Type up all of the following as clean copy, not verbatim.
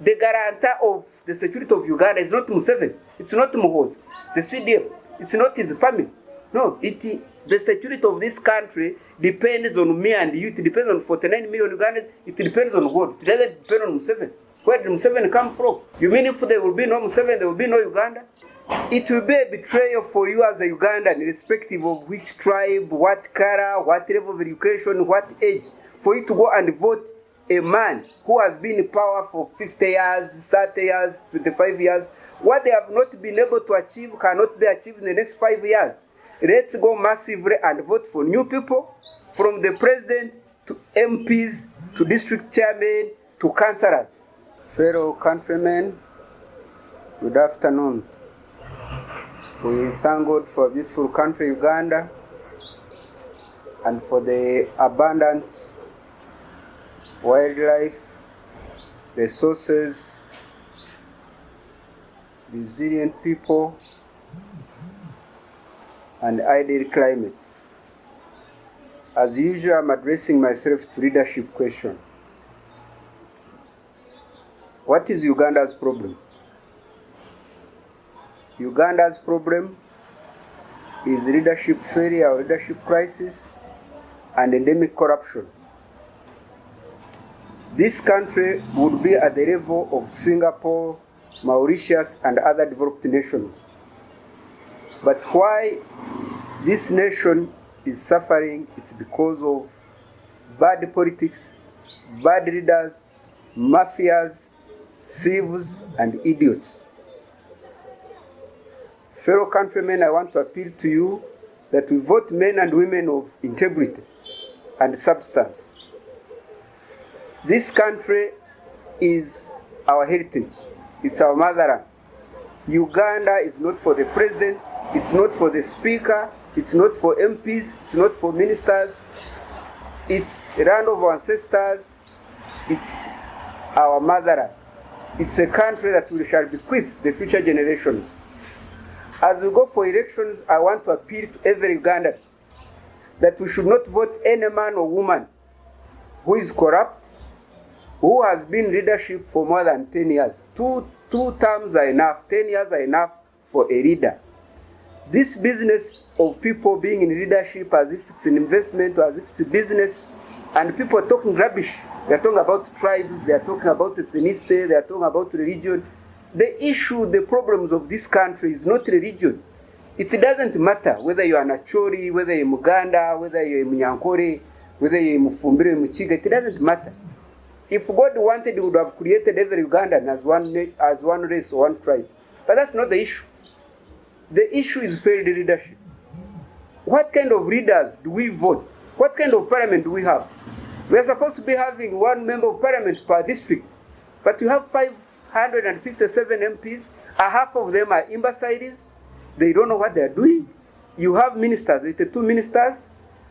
The guarantor of the security of Uganda is not Museveni, it's not Muhoozi, the CDF, it's not his family. No, the security of this country depends on me and you. It depends on 49 million Ugandans. It depends on God. It doesn't depend on Museveni. Where did Museveni come from? You mean if there will be no Museveni, there will be no Uganda? It will be a betrayal for you as a Ugandan, irrespective of which tribe, what color, what level of education, what age, for you to go and vote a man who has been in power for 50 years, 30 years, 25 years. What they have not been able to achieve cannot be achieved in the next 5 years. Let's go massively and vote for new people, from the president to MPs to district chairmen to councillors. Fellow countrymen, good afternoon. We thank God for a beautiful country, Uganda, and for the abundant wildlife, resources, resilient people, and ideal climate. As usual, I'm addressing myself to leadership question. What is Uganda's problem? Uganda's problem is leadership failure or leadership crisis and endemic corruption. This country would be at the level of Singapore, Mauritius, and other developed nations. But why this nation is suffering, it's because of bad politics, bad leaders, mafias, thieves, and idiots. Fellow countrymen, I want to appeal to you that we vote men and women of integrity and substance. This country is our heritage. It's our motherland. Uganda is not for the president, it's not for the speaker, it's not for MPs, it's not for ministers. It's a land of our ancestors. It's our motherland. It's a country that we shall bequeath the future generations. As we go for elections, I want to appeal to every Ugandan that we should not vote any man or woman who is corrupt, who has been in leadership for more than 10 years. Two terms are enough, 10 years are enough for a leader. This business of people being in leadership as if it's an investment or as if it's a business, and people are talking rubbish. They're talking about tribes, they're talking about ethnicity, they're talking about religion. The issue, the problems of this country is not religion. It doesn't matter whether you are Nachori, whether you're Muganda, whether you're Munyankore, whether you're Mufumbire, Muchiga, it doesn't matter. If God wanted, He would have created every Ugandan as one race or one tribe. But that's not the issue. The issue is failed leadership. What kind of leaders do we vote? What kind of parliament do we have? We are supposed to be having one member of parliament per district, but you have 557 MPs, half of them are imbeciles, they don't know what they are doing. You have ministers, 82 ministers,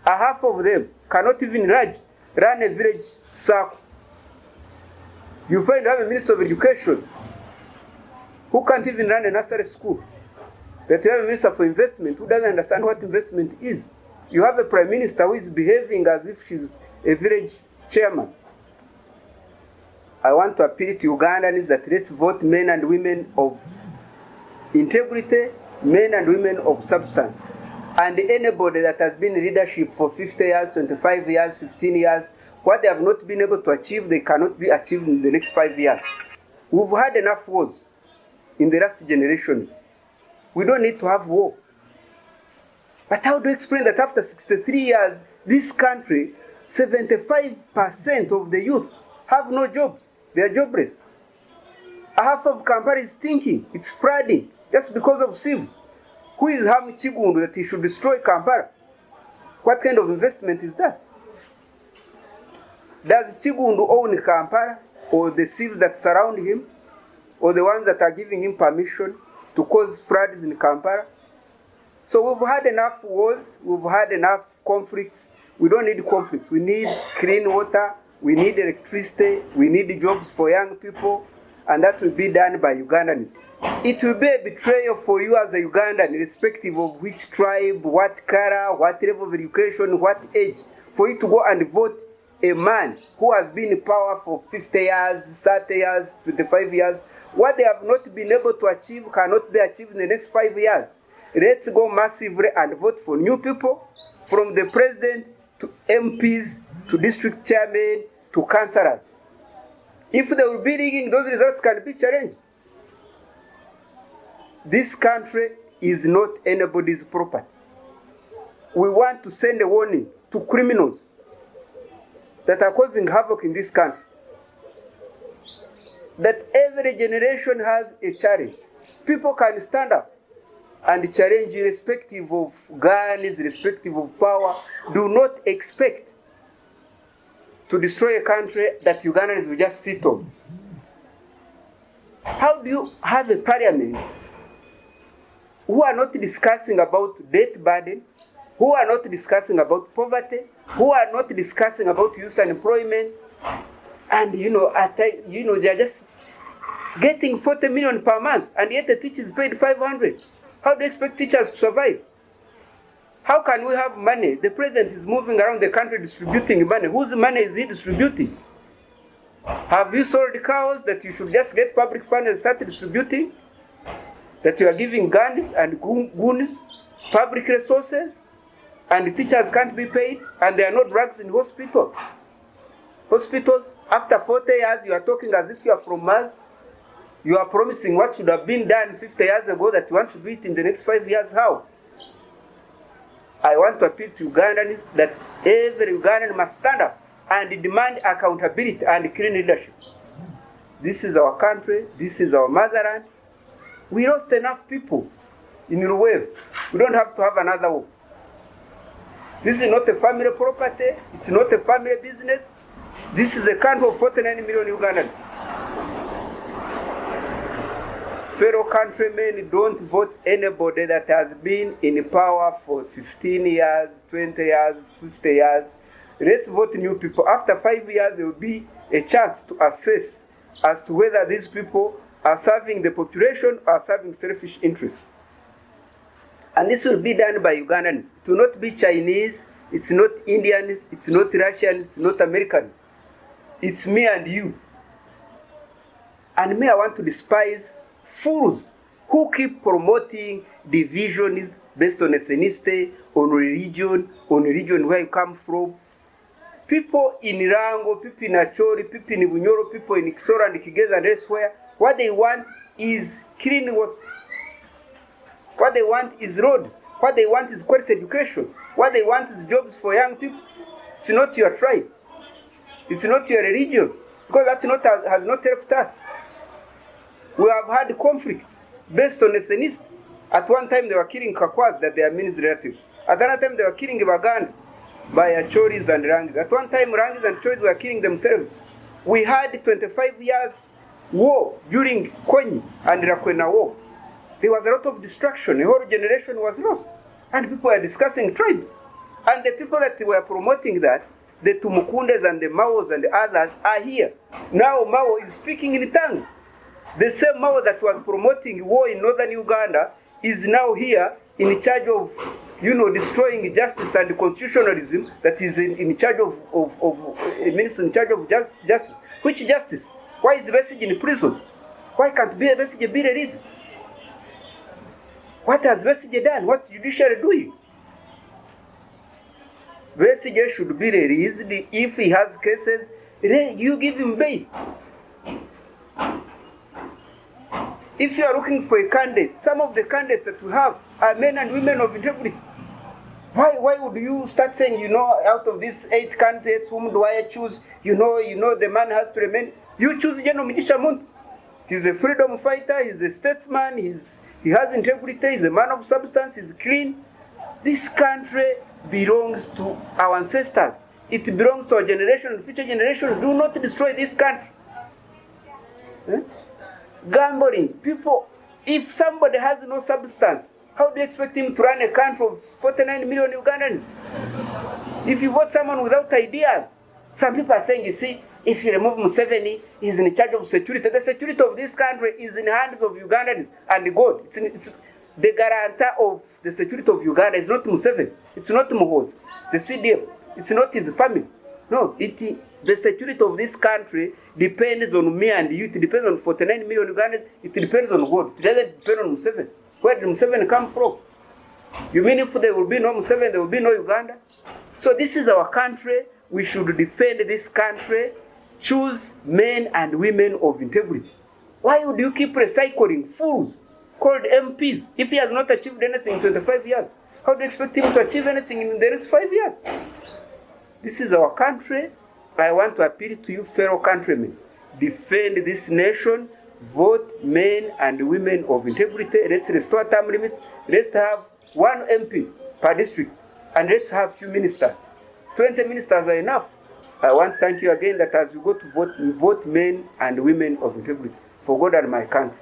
half of them cannot even run a village circle. You find you have a minister of education who can't even run a nursery school. That you have a minister for investment who doesn't understand what investment is. You have a prime minister who is behaving as if she's a village chairman. I want to appeal to Ugandans that let's vote men and women of integrity, men and women of substance. And anybody that has been in leadership for 50 years, 25 years, 15 years, what they have not been able to achieve, they cannot be achieved in the next 5 years. We've had enough wars in the last generations. We don't need to have war. But how do you explain that after 63 years, this country, 75% of the youth have no jobs? They are jobless. Half of Kampala is thinking, it's flooding, just because of thieves. Who is Ham Chigundu that he should destroy Kampala? What kind of investment is that? Does Chigundu own Kampala, or the thieves that surround him, or the ones that are giving him permission to cause floods in Kampala? So we've had enough wars, we've had enough conflicts. We don't need conflict. We need clean water, we need electricity, we need jobs for young people, and that will be done by Ugandans. It will be a betrayal for you as a Ugandan, irrespective of which tribe, what color, what level of education, what age, for you to go and vote a man who has been in power for 50 years, 30 years, 25 years, what they have not been able to achieve cannot be achieved in the next 5 years. Let's go massively and vote for new people, from the president to MPs to district chairmen to councillors. If they will be rigging, those results can be challenged. This country is not anybody's property. We want to send a warning to criminals that are causing havoc in this country, that every generation has a challenge. People can stand up and challenge irrespective of guns, irrespective of power. Do not expect to destroy a country that Ugandans will just sit on. How do you have a parliament who are not discussing about debt burden, who are not discussing about poverty, who are not discussing about youth unemployment, and they're just getting 40 million per month, and yet the teachers paid 500. How do you expect teachers to survive? How can we have money? The president is moving around the country distributing money. Whose money is he distributing? Have you sold cows that you should just get public funds and start distributing? That you are giving guns and goons public resources, and the teachers can't be paid, and there are no drugs in hospitals. Hospitals, after 40 years, you are talking as if you are from Mars. You are promising what should have been done 50 years ago that you want to do it in the next 5 years. How? I want to appeal to Ugandans that every Ugandan must stand up and demand accountability and clean leadership. This is our country. This is our motherland. We lost enough people in Ruweb. We don't have to have another war. This is not a family property. It's not a family business. This is a country of 49 million Ugandans. Fellow countrymen, don't vote anybody that has been in power for 15 years, 20 years, 50 years. Let's vote new people. After 5 years, there will be a chance to assess as to whether these people are serving the population or serving selfish interests. And this will be done by Ugandans. It will not be Chinese, it's not Indians, it's not Russians, it's not Americans. It's me and you. And me, I want to despise fools who keep promoting divisions based on ethnicity, on religion where you come from. People in Rango, people in Achori, people in Bunyoro, people in Kisoro and Kigeza and elsewhere, what they want is clean water. What they want is roads. What they want is quality education. What they want is jobs for young people. It's not your tribe. It's not your religion. Because that has not helped us. We have had conflicts based on ethnicity. At one time they were killing Kakwas, that they are Mini's relatives. At another time they were killing Baganda by Achoris and Rangis. At one time Rangis and Choris were killing themselves. We had 25 years war during Konyi and Rakwena war. There was a lot of destruction. A whole generation was lost. And people were discussing tribes. And the people that were promoting that, the Tumukundes and the Maos and the others, are here. Now Mao is speaking in tongues. The same Mao that was promoting war in northern Uganda is now here in charge of, destroying justice and constitutionalism, that is in charge of a minister in charge of justice. Which justice? Why is Besigye in prison? Why can't Besigye be released? What has Besigye done? What's judiciary doing? Besigye should be released. If he has cases, you give him bail. If you are looking for a candidate, some of the candidates that we have are men and women of integrity. Why would you start saying, out of these 8 candidates, whom do I choose? The man has to remain. You choose General Mugisha Muntu. He's a freedom fighter, he's a statesman, he has integrity, he's a man of substance, he's clean. This country belongs to our ancestors. It belongs to our generation and future generation. Do not destroy this country. Gambling. People, if somebody has no substance, how do you expect him to run a country of 49 million Ugandans? If you vote someone without ideas, some people are saying, if you remove Museveni, he's in charge of security. The security of this country is in the hands of Ugandans and God. It's the guarantor of the security of Uganda is not Museveni. It's not Muhoozi, the CDM. It's not his family. No, the security of this country depends on me and you. It depends on 49 million Ugandans. It depends on God. It doesn't depend on Museveni. Where did Museveni come from? You mean if there will be no Museveni, there will be no Uganda? So this is our country. We should defend this country. Choose men and women of integrity. Why would you keep recycling fools called MPs if he has not achieved anything in 25 years? How do you expect him to achieve anything in the next 5 years? This is our country. I want to appeal to you, fellow countrymen. Defend this nation. Vote men and women of integrity. Let's restore term limits. Let's have 1 MP per district. And let's have few ministers. 20 ministers are enough. I want to thank you again that as you go to vote men and women of integrity for God and my country.